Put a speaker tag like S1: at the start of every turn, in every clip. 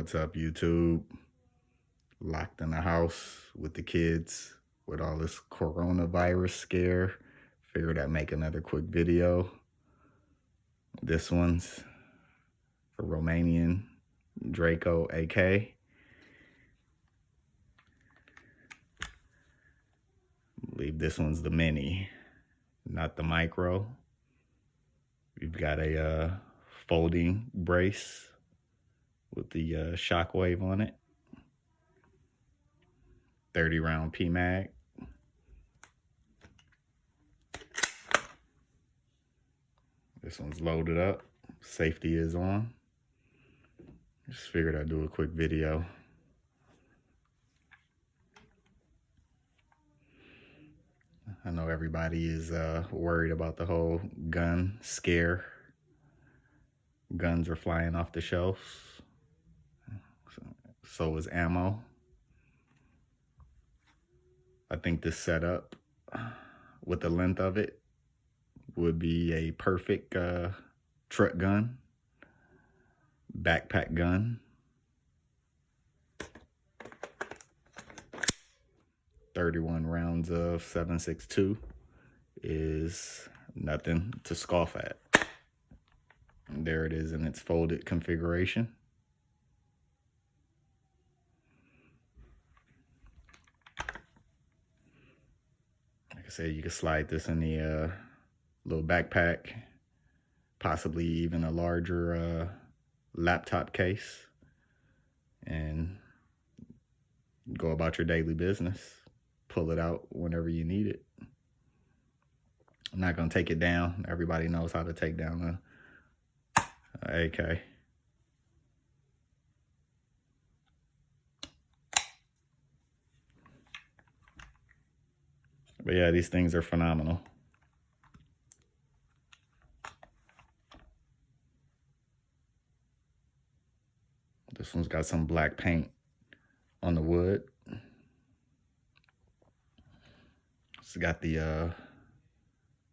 S1: What's up, YouTube? Locked in the house with the kids with all this coronavirus scare. Figured I'd make another quick video. This one's for Romanian Draco AK. I believe this one's the mini, not the micro. We've got a folding brace with the shockwave on it. 30 round PMag. This one's loaded up. Safety is on. Just figured I'd do a quick video. I know everybody is worried about the whole gun scare. Guns are flying off the shelves. So is ammo. I think this setup with the length of it would be a perfect truck gun, backpack gun. 31 rounds of 7.62 is nothing to scoff at. And there it is in its folded configuration. Like I said, you can slide this in the little backpack, possibly even a larger laptop case, and go about your daily business. Pull it out whenever you need it. I'm not gonna take it down. Everybody knows how to take down a AK. But yeah, these things are phenomenal. This one's got some black paint on the wood. It's got the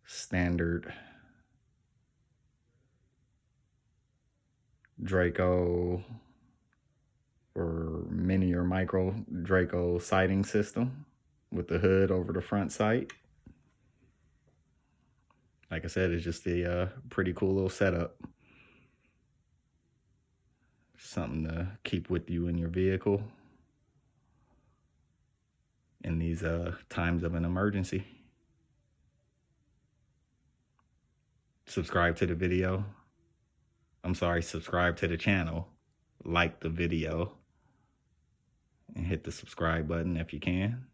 S1: standard Draco or mini or micro Draco sighting system with the hood over the front sight. Like I said, it's just a pretty cool little setup. Something to keep with you in your vehicle in these times of an emergency. Subscribe to the video. Subscribe to the channel. Like the video. And hit the subscribe button if you can.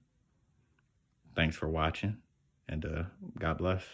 S1: Thanks for watching. And God bless.